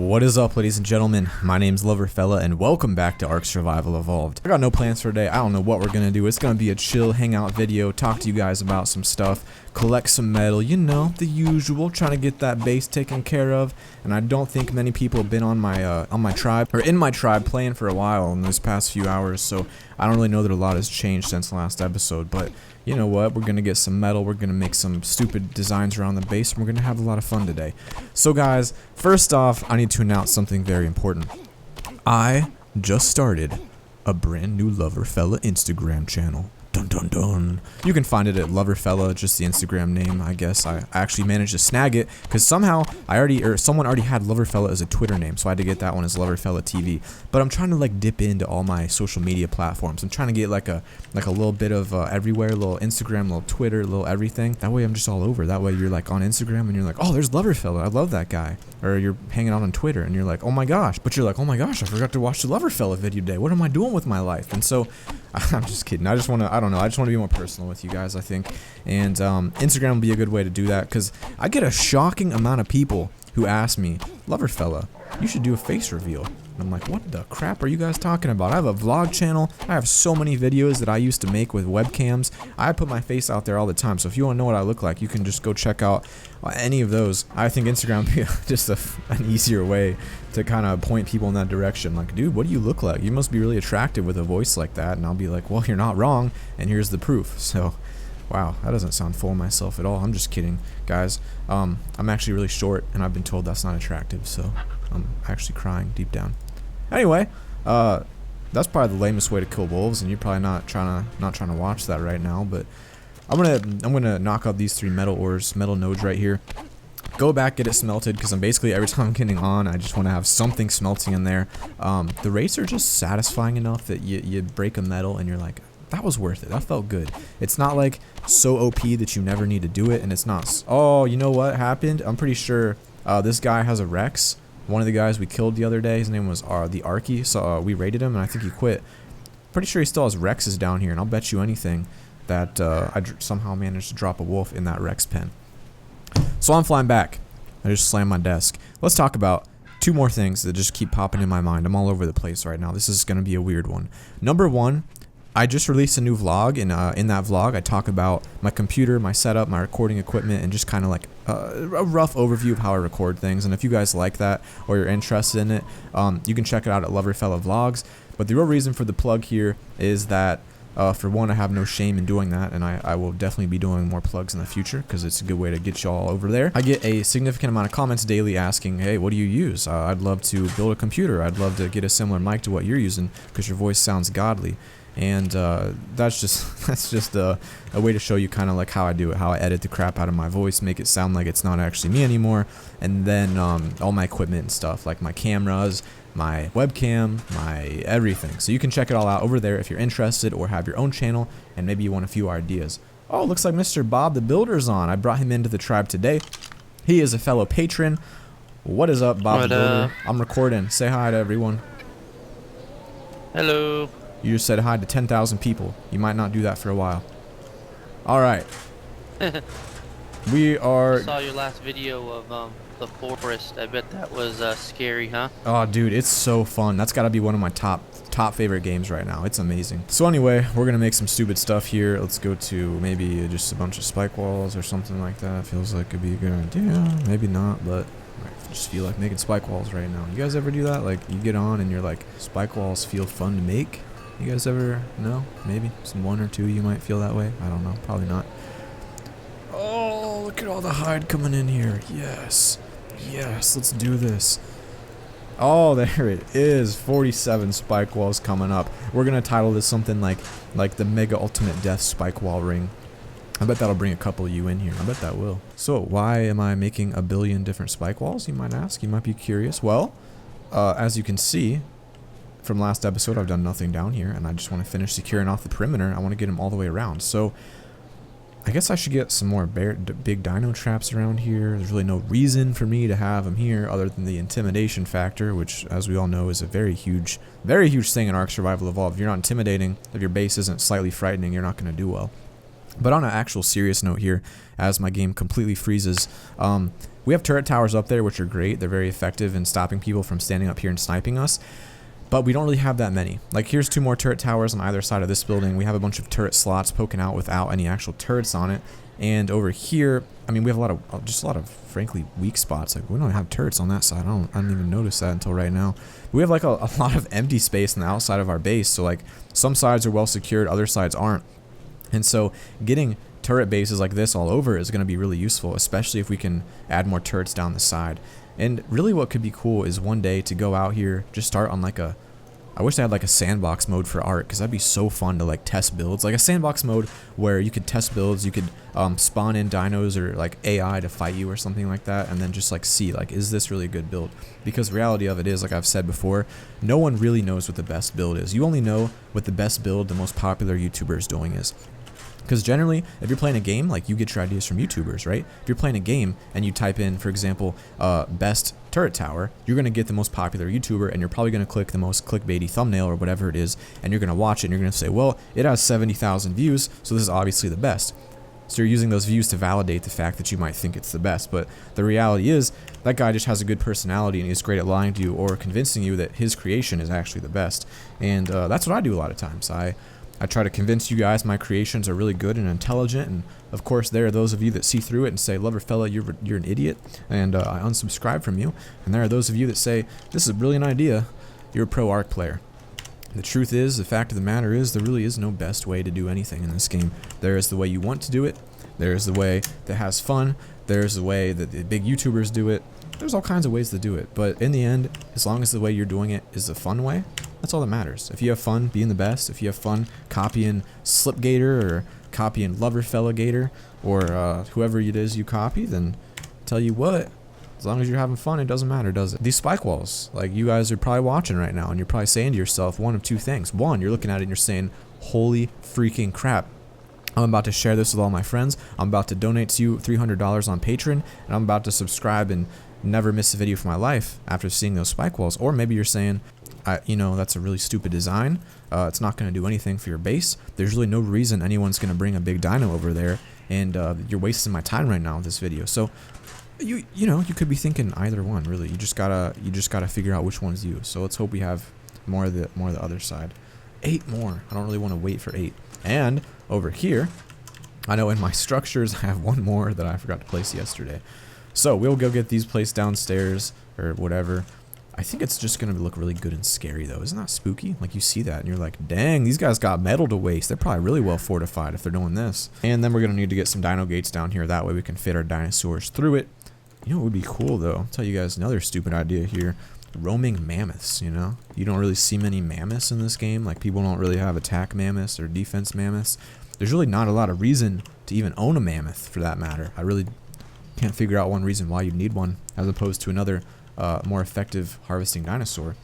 What is up, ladies and gentlemen? My name's Loverfella, and welcome back to Ark Survival Evolved. I got no plans for today. I don't know what we're gonna do. It's gonna be a chill hangout video, talk to you guys about some stuff, collect some metal, you know, the usual, trying to get that base taken care of. And I don't think many people have been on my tribe, or in my tribe, playing for a while in those past few hours, so I don't really know that a lot has changed since the last episode, but you know what, we're gonna get some metal, we're gonna make some stupid designs around the base, and we're gonna have a lot of fun today. So guys, first off, I need to announce something very important. I just started a brand new Loverfella Instagram channel. Dun dun dun. You can find it at Loverfella, just the Instagram name, I guess. I actually managed to snag it because somehow someone already had Loverfella as a Twitter name, so I had to get that one as Loverfella TV. But I'm trying to like dip into all my social media platforms. I'm trying to get like a little bit of everywhere, little Instagram, little Twitter, little everything. That way I'm just all over. That way you're like on Instagram and you're like, oh, there's Loverfella, I love that guy. Or you're hanging out on Twitter and you're like, oh my gosh. But you're like, oh my gosh, I forgot to watch the Loverfella video today. What am I doing with my life? And so I'm just kidding. I just want to be more personal with you guys, I think. And Instagram will be a good way to do that because I get a shocking amount of people who ask me, Loverfella, you should do a face reveal. And I'm like, what the crap are you guys talking about? I have a vlog channel. I have so many videos that I used to make with webcams. I put my face out there all the time. So if you want to know what I look like, you can just go check out any of those. I think Instagram would be just an easier way to kind of point people in that direction. Like, dude, what do you look like? You must be really attractive with a voice like that. And I'll be like, well, you're not wrong. And here's the proof. So, wow, that doesn't sound full of myself at all. I'm just kidding, guys. I'm actually really short, and I've been told that's not attractive. So I'm actually crying deep down. Anyway, that's probably the lamest way to kill wolves, and you're probably not trying to watch that right now. But I'm gonna knock out these 3 metal ores, metal nodes right here. Go back, get it smelted, because I'm basically every time I'm getting on, I just want to have something smelting in there. The rates are just satisfying enough that you break a metal and you're like, that was worth it. That felt good. It's not like so OP that you never need to do it, and it's not. Oh, you know what happened? I'm pretty sure this guy has a Rex. One of the guys we killed the other day, his name was the Arky, so we raided him, and I think he quit. Pretty sure he still has Rexes down here, and I'll bet you anything that I somehow managed to drop a wolf in that Rex pen. So I'm flying back. I just slammed my desk. Let's talk about 2 more things that just keep popping in my mind. I'm all over the place right now. This is going to be a weird one. Number 1, I just released a new vlog, and in that vlog I talk about my computer, my setup, my recording equipment, and just kind of like a rough overview of how I record things. And if you guys like that or you're interested in it, you can check it out at Loverfella Vlogs. But the real reason for the plug here is that for one, I have no shame in doing that, and I will definitely be doing more plugs in the future because it's a good way to get y'all over there. I get a significant amount of comments daily asking, hey, what do you use? I'd love to build a computer. I'd love to get a similar mic to what you're using because your voice sounds godly. And that's just a way to show you kind of like how I do it, how I edit the crap out of my voice, make it sound like it's not actually me anymore. And then all my equipment and stuff, like my cameras, my webcam, my everything. So you can check it all out over there if you're interested or have your own channel and maybe you want a few ideas. Oh, looks like Mr. Bob the Builder's on. I brought him into the tribe today. He is a fellow patron. What is up, Bob the Builder? I'm recording. Say hi to everyone. Hello. You just said hi to 10,000 people. You might not do that for a while. Alright. We are... I saw your last video of the forest. I bet that was scary, huh? Oh, dude, it's so fun. That's got to be one of my top favorite games right now. It's amazing. So anyway, we're going to make some stupid stuff here. Let's go to maybe just a bunch of spike walls or something like that. Feels like it'd be a good idea. Maybe not, but... I just feel like making spike walls right now. You guys ever do that? Like, you get on and you're like, spike walls feel fun to make? You guys ever know? Maybe some 1 or 2 you might feel that way. I don't know. Probably not. Oh, look at all the hide coming in here. Yes. Yes, let's do this. Oh, there it is. 47 spike walls coming up. We're going to title this something like the Mega Ultimate Death Spike Wall Ring. I bet that'll bring a couple of you in here. I bet that will. So, why am I making a billion different spike walls, you might ask? You might be curious. Well, as you can see, from last episode, I've done nothing down here, and I just want to finish securing off the perimeter. I want to get them all the way around. So, I guess I should get some more big dino traps around here. There's really no reason for me to have them here other than the intimidation factor, which, as we all know, is a very huge thing in Ark Survival Evolved. If you're not intimidating, if your base isn't slightly frightening, you're not going to do well. But on an actual serious note here, as my game completely freezes, we have turret towers up there, which are great. They're very effective in stopping people from standing up here and sniping us. But we don't really have that many. Like, here's 2 more turret towers on either side of this building. We have a bunch of turret slots poking out without any actual turrets on it. And over here, I mean, we have a lot of frankly weak spots. Like, we don't have turrets on that side. I didn't even notice that until right now. We have like a lot of empty space on the outside of our base. So like, some sides are well secured, other sides aren't. And so getting turret bases like this all over is going to be really useful, especially if we can add more turrets down the side. And really what could be cool is one day to go out here, just start on like I wish I had like a sandbox mode for art, because that'd be so fun to like test builds. Like a sandbox mode where you could test builds, you could spawn in dinos or like AI to fight you or something like that, and then just like see like, is this really a good build? Because the reality of it is, like I've said before, no one really knows what the best build is. You only know what the best build the most popular YouTuber is doing is. Because generally, if you're playing a game, like, you get your ideas from YouTubers, right? If you're playing a game and you type in, for example, best turret tower, you're going to get the most popular YouTuber, and you're probably going to click the most clickbaity thumbnail or whatever it is, and you're going to watch it, and you're going to say, well, it has 70,000 views, so this is obviously the best. So you're using those views to validate the fact that you might think it's the best, but the reality is, that guy just has a good personality, and he's great at lying to you or convincing you that his creation is actually the best. And that's what I do a lot of times. I try to convince you guys my creations are really good and intelligent, and of course there are those of you that see through it and say, Loverfella, you're an idiot, and I unsubscribe from you. And there are those of you that say, this is a brilliant idea, you're a pro Ark player. The truth is, the fact of the matter is, there really is no best way to do anything in this game. There is the way you want to do it, there is the way that has fun, there's the way that the big YouTubers do it, there's all kinds of ways to do it, but in the end, as long as the way you're doing it is the fun way, that's all that matters. If you have fun being the best, if you have fun copying Slipgator or copying Loverfella Gator or whoever it is you copy, then tell you what, as long as you're having fun, it doesn't matter, does it? These spike walls, like, you guys are probably watching right now, and you're probably saying to yourself one of 2 things. One, you're looking at it and you're saying, holy freaking crap. I'm about to share this with all my friends. I'm about to donate to you $300 on Patreon, and I'm about to subscribe and never miss a video for my life after seeing those spike walls. Or maybe you're saying, you know, that's a really stupid design. It's not going to do anything for your base. There's really no reason anyone's going to bring a big dino over there, and you're wasting my time right now with this video. So you know, you could be thinking either one, really. You just gotta figure out which one's you. So let's hope we have more of the other side. 8 more. I don't really want to wait for 8. And over here, I know in my structures I have 1 more that I forgot to place yesterday. So we'll go get these placed downstairs or whatever. I think it's just going to look really good and scary, though. Isn't that spooky? Like, you see that and you're like, dang, these guys got metal to waste. They're probably really well fortified if they're doing this. And then we're going to need to get some dino gates down here. That way we can fit our dinosaurs through it. You know what would be cool, though? I'll tell you guys another stupid idea here. Roaming mammoths, you know? You don't really see many mammoths in this game. Like, people don't really have attack mammoths or defense mammoths. There's really not a lot of reason to even own a mammoth, for that matter. I really can't figure out one reason why you'd need one, as opposed to another more effective harvesting dinosaur.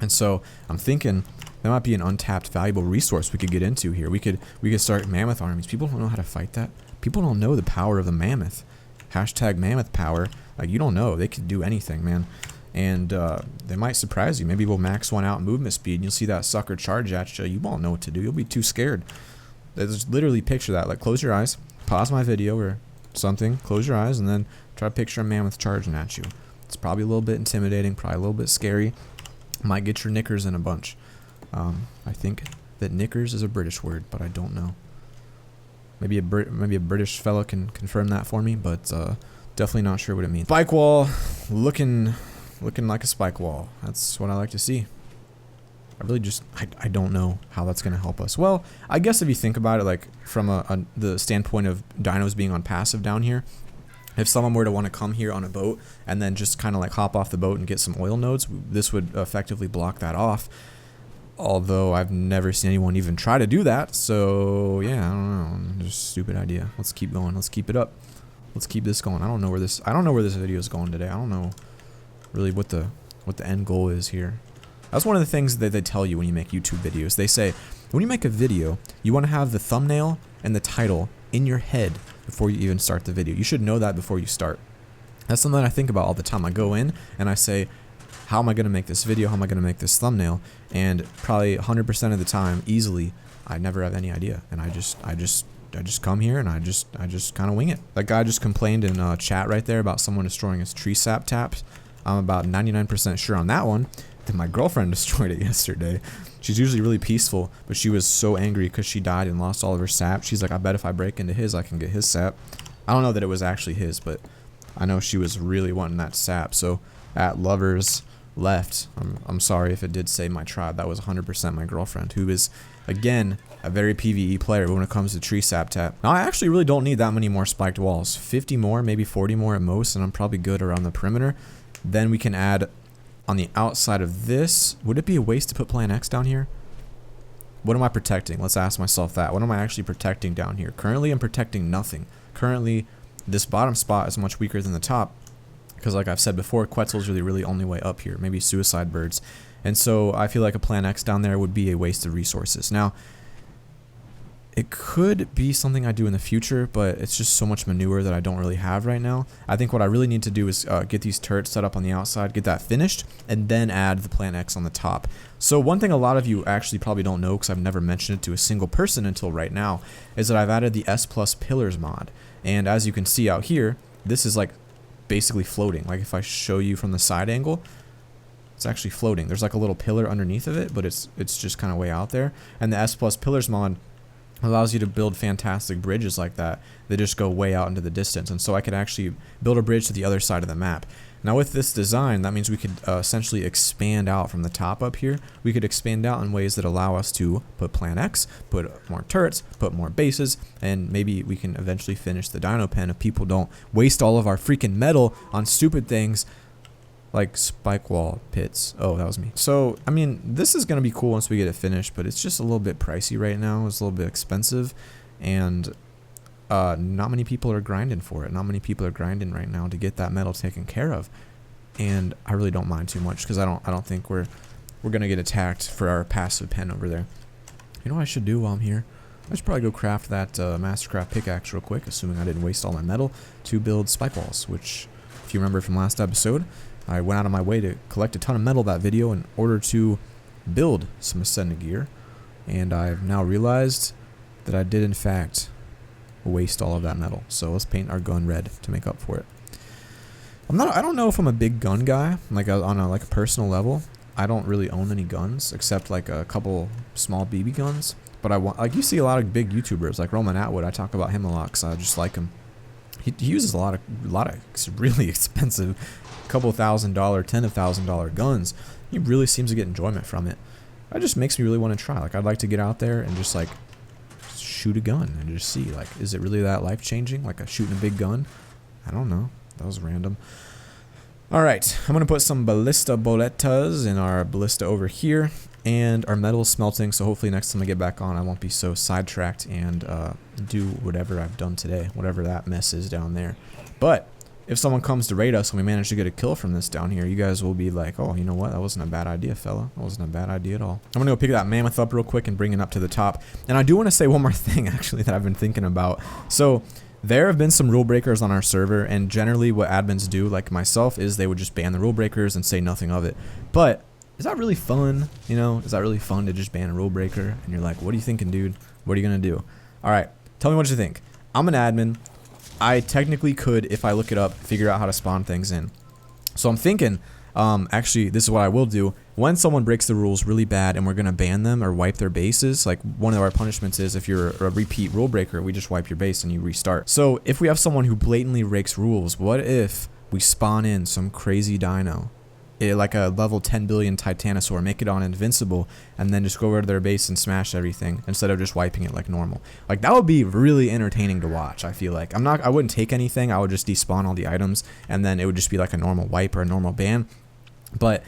And so I'm thinking that might be an untapped valuable resource we could get into here. We could start mammoth armies. People don't know how to fight that. People don't know the power of the mammoth. Hashtag mammoth power. Like, you don't know. They could do anything, man. And they might surprise you. Maybe we'll max one out movement speed, and you'll see that sucker charge at you. You won't know what to do. You'll be too scared. Just literally picture that. Like, close your eyes, pause my video or something, close your eyes, and then try to picture a mammoth charging at you. It's probably a little bit intimidating, probably a little bit scary. Might get your knickers in a bunch. I think that knickers is a British word, but I don't know. Maybe a British fella can confirm that for me, but definitely not sure what it means. Spike wall, looking like a spike wall. That's what I like to see. I really just, I don't know how that's going to help us. Well, I guess if you think about it, like, from the standpoint of dinos being on passive down here, if someone were to want to come here on a boat and then just kind of like hop off the boat and get some oil nodes, this would effectively block that off. Although I've never seen anyone even try to do that, so yeah, I don't know. Just a stupid idea. Let's keep going. Let's keep it up. Let's keep this going. I don't know where this video is going today. I don't know really what the end goal is here. That's one of the things that they tell you when you make YouTube videos. They say, when you make a video, you want to have the thumbnail and the title in your head before you even start the video. You should know that before you start. That's something that I think about all the time. I go in and I say, how am I going to make this video? How am I going to make this thumbnail? And probably 100% of the time, easily, I never have any idea. And I just just come here and I just kind of wing it. That guy just complained in chat right there about someone destroying his tree sap taps. I'm about 99% sure on that one. Then my girlfriend destroyed it yesterday. She's usually really peaceful, but she was so angry because she died and lost all of her sap. She's like, I bet if I break into his, I can get his sap. I don't know that it was actually his, but I know she was really wanting that sap. So at Lovers Left, I'm sorry if it did say my tribe. That was 100% my girlfriend, who is, again, a very PvE player when it comes to tree sap tap. Now, I actually really don't need that many more spiked walls. 50 more, maybe 40 more at most, and I'm probably good around the perimeter. Then we can add on the outside of this. Would it be a waste to put Plan X down here? What am I protecting? Let's ask myself that. What am I actually protecting down here? Currently, I'm protecting nothing. Currently, this bottom spot is much weaker than the top because, like I've said before, Quetzal's really only way up here. Maybe suicide birds. And so I feel like a Plan X down there would be a waste of resources. Now, it could be something I do in the future, but it's just so much manure that I don't really have right now. I think what I really need to do is get these turrets set up on the outside, get that finished, and then add the Plan X on the top. So one thing a lot of you actually probably don't know, because I've never mentioned it to a single person until right now, is that I've added the S Plus Pillars mod. And as you can see out here, this is like basically floating. Like if I show you from the side angle, it's actually floating. There's like a little pillar underneath of it, but it's just kind of way out there. And the S Plus Pillars mod allows you to build fantastic bridges like that. They just go way out into the distance. And so I could actually build a bridge to the other side of the map. Now with this design, that means we could essentially expand out from the top up here. We could expand out in ways that allow us to put Plan X, put more turrets, put more bases, and maybe we can eventually finish the dino pen if people don't waste all of our freaking metal on stupid things like spike wall pits. Oh, that was me. So, I mean, this is going to be cool once we get it finished, but it's just a little bit pricey right now. It's a little bit expensive, and not many people are grinding for it. Not many people are grinding right now to get that metal taken care of, and I really don't mind too much because I don't think we're going to get attacked for our passive pen over there. You know what I should do while I'm here? I should probably go craft that Mastercraft pickaxe real quick, assuming I didn't waste all my metal, to build spike walls, which, if you remember from last episode, I went out of my way to collect a ton of metal that video in order to build some Ascendant gear, and I've now realized that I did in fact waste all of that metal. So let's paint our gun red to make up for it. I don't know if I'm a big gun guy, like on a personal level. I don't really own any guns except like a couple small BB guns, but I want, like, you see a lot of big YouTubers like Roman Atwood. I talk about him a lot because I just like him. He uses a lot of really expensive, couple $1,000, $10,000 guns. He really seems to get enjoyment from it. That just makes me really want to try. Like, I'd like to get out there and just like shoot a gun and just see, like, is it really that life changing? Like shooting a big gun? I don't know. That was random. All right, I'm gonna put some ballista boletas in our ballista over here, and our metal is smelting. So hopefully next time I get back on, I won't be so sidetracked and do whatever I've done today, whatever that mess is down there. But if someone comes to raid us and we manage to get a kill from this down here, you guys will be like, oh, you know what? That wasn't a bad idea, fella. That wasn't a bad idea at all. I'm going to go pick that mammoth up real quick and bring it up to the top. And I do want to say one more thing, actually, that I've been thinking about. So there have been some rule breakers on our server, and generally what admins do, like myself, is they would just ban the rule breakers and say nothing of it. But is that really fun? You know, is that really fun to just ban a rule breaker? And you're like, what are you thinking, dude? What are you going to do? All right, tell me what you think. I'm an admin. I technically could, if I look it up, figure out how to spawn things in. So I'm thinking, actually, this is what I will do. When someone breaks the rules really bad and we're going to ban them or wipe their bases, like one of our punishments is if you're a repeat rule breaker, we just wipe your base and you restart. So if we have someone who blatantly breaks rules, what if we spawn in some crazy dino? Like a level 10 billion Titanosaur, make it on invincible, and then just go over to their base and smash everything instead of just wiping it like normal. Like, that would be really entertaining to watch. I feel like I wouldn't take anything. I would just despawn all the items, and then it would just be like a normal wipe or a normal ban. But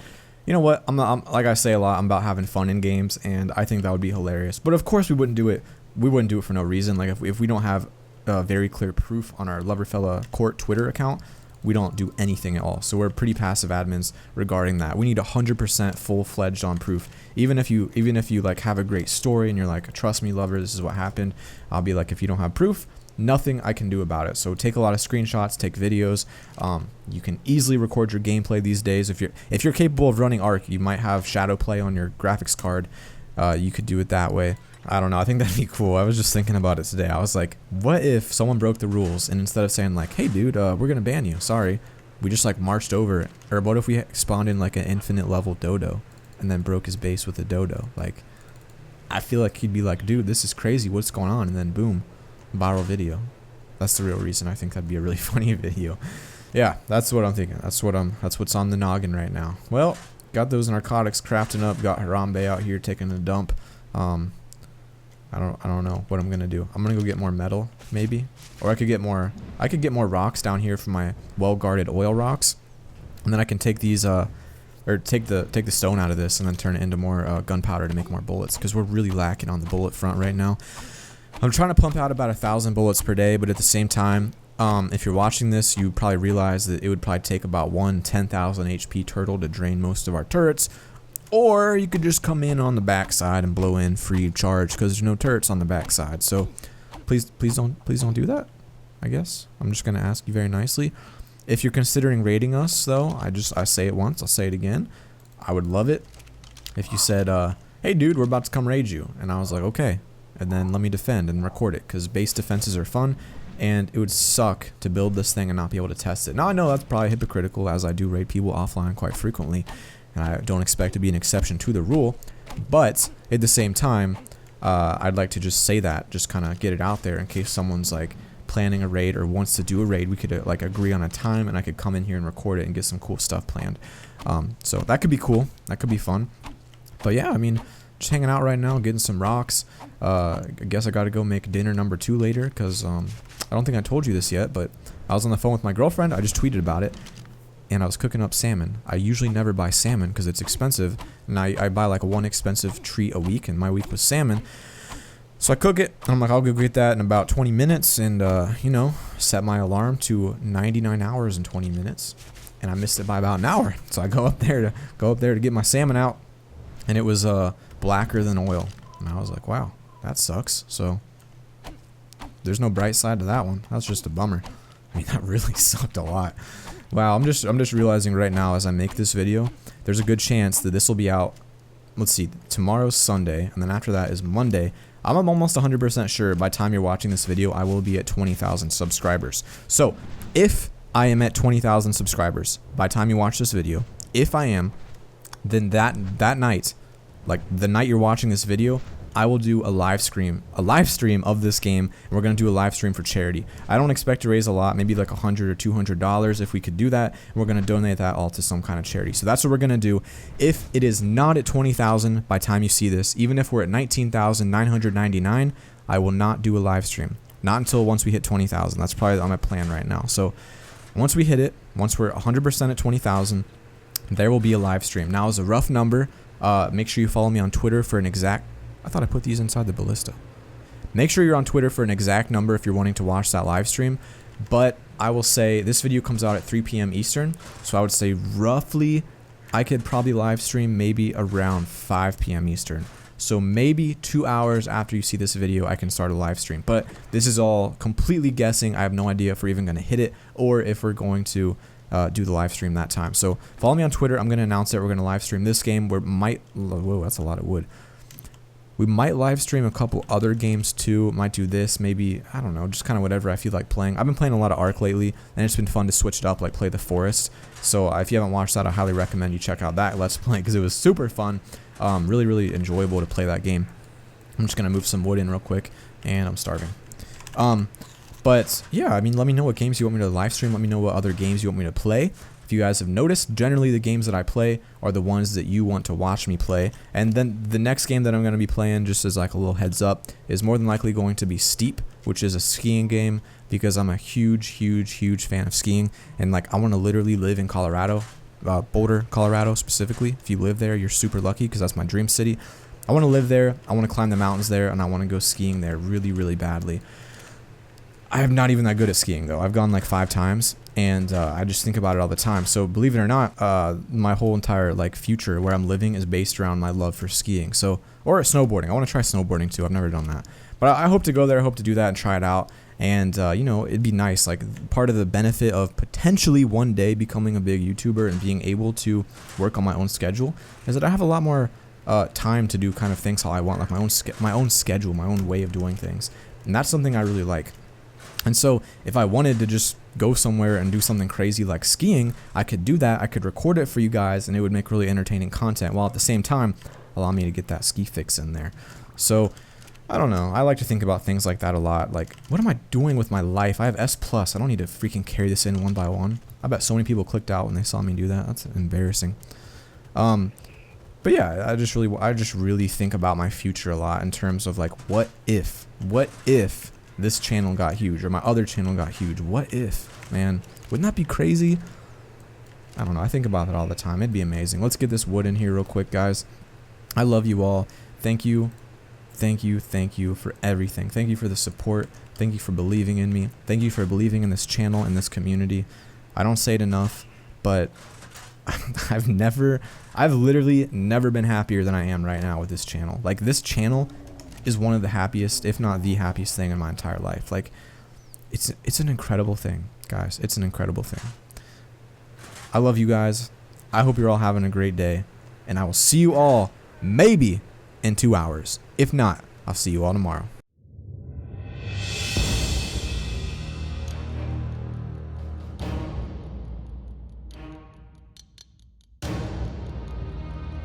you know what? I'm like I say a lot, I'm about having fun in games, and I think that would be hilarious. But of course, we wouldn't do it. We wouldn't do it for no reason. Like if we don't have very clear proof on our Loverfella Court Twitter account, we don't do anything at all. So we're pretty passive admins regarding that. We need 100% full-fledged on proof. Even if you like have a great story and you're like, trust me, lover, this is what happened, I'll be like, if you don't have proof, nothing I can do about it. So take a lot of screenshots, take videos. You can easily record your gameplay these days. If you're capable of running Arc, you might have shadow play on your graphics card. You could do it that way. I don't know. I think that'd be cool. I was just thinking about it today. I was like, what if someone broke the rules and instead of saying like, hey dude, we're gonna ban you, sorry, we just like marched over it? Or what if we spawned in like an infinite level dodo and then broke his base with a dodo? Like, I feel like he'd be like, dude, this is crazy, what's going on? And then boom, viral video. That's the real reason I think that'd be a really funny video. Yeah, that's what I'm thinking. That's what's on the noggin right now. Well, got those narcotics crafting up, got Harambe out here taking a dump. I don't know what I'm gonna do. I'm gonna go get more metal, maybe, or I could get more rocks down here from my well-guarded oil rocks, and then I can take these or take the stone out of this and then turn it into more gunpowder to make more bullets, because we're really lacking on the bullet front right now. I'm trying to pump out about 1,000 bullets per day, but at the same time, if you're watching this, you probably realize that it would probably take about one 10,000 HP turtle to drain most of our turrets. Or you could just come in on the backside and blow in free of charge because there's no turrets on the backside. So please don't do that. I guess I'm just gonna ask you very nicely. If you're considering raiding us, though, I say it once, I'll say it again. I would love it if you said, "Hey, dude, we're about to come raid you," and I was like, "Okay," and then let me defend and record it, because base defenses are fun, and it would suck to build this thing and not be able to test it. Now I know that's probably hypocritical, as I do raid people offline quite frequently. And I don't expect to be an exception to the rule, but at the same time, I'd like to just say that, just kind of get it out there in case someone's like planning a raid or wants to do a raid. We could like agree on a time, and I could come in here and record it and get some cool stuff planned. So that could be cool. That could be fun. But yeah, I mean, just hanging out right now, getting some rocks. I guess I got to go make dinner number 2 later, because I don't think I told you this yet, but I was on the phone with my girlfriend. I just tweeted about it. And I was cooking up salmon. I usually never buy salmon because it's expensive, and I buy like one expensive treat a week, and my week was salmon. So I cook it, and I'm like, I'll go get that in about 20 minutes, and you know, set my alarm to 99 hours and 20 minutes, and I missed it by about an hour. So I go up there to get my salmon out, and it was blacker than oil, and I was like, wow, that sucks. So there's no bright side to that one. That's just a bummer. I mean, that really sucked a lot. Wow, I'm just realizing right now as I make this video, there's a good chance that this will be out, let's see, tomorrow's Sunday, and then after that is Monday. I'm almost 100% sure by the time you're watching this video, I will be at 20,000 subscribers. So, if I am at 20,000 subscribers by the time you watch this video, if I am, then that night, like the night you're watching this video, I will do a live stream of this game, and we're gonna do a live stream for charity. I don't expect to raise a lot, maybe like $100 or $200 if we could do that, and we're gonna donate that all to some kind of charity. So that's what we're gonna do. If it is not at 20,000 by the time you see this, even if we're at 19,999, I will not do a live stream. Not until once we hit 20,000. That's probably on my plan right now. So once we hit it, once we're 100% at 20,000, there will be a live stream. Now, as a rough number, make sure you follow me on Twitter for an exact. I thought I put these inside the ballista. Make sure you're on Twitter for an exact number if you're wanting to watch that live stream. But I will say this video comes out at 3 p.m. Eastern. So I would say roughly I could probably live stream maybe around 5 p.m. Eastern. So maybe 2 hours after you see this video, I can start a live stream. But this is all completely guessing. I have no idea if we're even going to hit it or if we're going to do the live stream that time. So follow me on Twitter. I'm going to announce that we're going to live stream this game. Whoa, that's a lot of wood. We might live stream a couple other games too. Might do this, maybe, I don't know, just kind of whatever I feel like playing. I've been playing a lot of Ark lately, and it's been fun to switch it up, like play the Forest. So if you haven't watched that, I highly recommend you check out that Let's Play, because it was super fun. Really, really enjoyable to play that game. I'm just going to move some wood in real quick, and I'm starving. But yeah, I mean, let me know what games you want me to live stream. Let me know what other games you want me to play. If you guys have noticed, generally the games that I play are the ones that you want to watch me play. And then the next game that I'm going to be playing, just as like a little heads up, is more than likely going to be Steep, which is a skiing game, because I'm a huge fan of skiing. And like, I want to literally live in Colorado, Boulder, Colorado specifically. If you live there, you're super lucky, because that's my dream city. I want to live there, I want to climb the mountains there, and I want to go skiing there really badly. I am not even that good at skiing though. I've gone like 5 times, and I just think about it all the time. So believe it or not, my whole entire like future where I'm living is based around my love for skiing. So, or snowboarding. I want to try snowboarding too. I've never done that, but I hope to go there. I hope to do that and try it out. And you know, it'd be nice. Like, part of the benefit of potentially one day becoming a big YouTuber and being able to work on my own schedule is that I have a lot more time to do kind of things how I want, like my own schedule, my own way of doing things, and that's something I really like. And so if I wanted to just go somewhere and do something crazy like skiing, I could do that. I could record it for you guys, and it would make really entertaining content, while at the same time allow me to get that ski fix in there. So I don't know. I like to think about things like that a lot. Like, what am I doing with my life? I have S+. I don't need to freaking carry this in one by one. I bet so many people clicked out when they saw me do that. That's embarrassing. But yeah, I just really think about my future a lot in terms of like, what if this channel got huge or my other channel got huge? What if, man? Wouldn't that be crazy? I don't know. I think about that all the time. It'd be amazing. Let's get this wood in here real quick, guys. I love you all. Thank you for everything. Thank you for the support. Thank you for believing in me. Thank you for believing in this channel and this community. I don't say it enough, but I've literally never been happier than I am right now with this channel. Like, this channel is one of the happiest, if not the happiest thing in my entire life. Like, it's an incredible thing, guys. It's an incredible thing. I love you guys. I hope you're all having a great day, and I will see you all maybe in 2 hours. If not, I'll see you all tomorrow.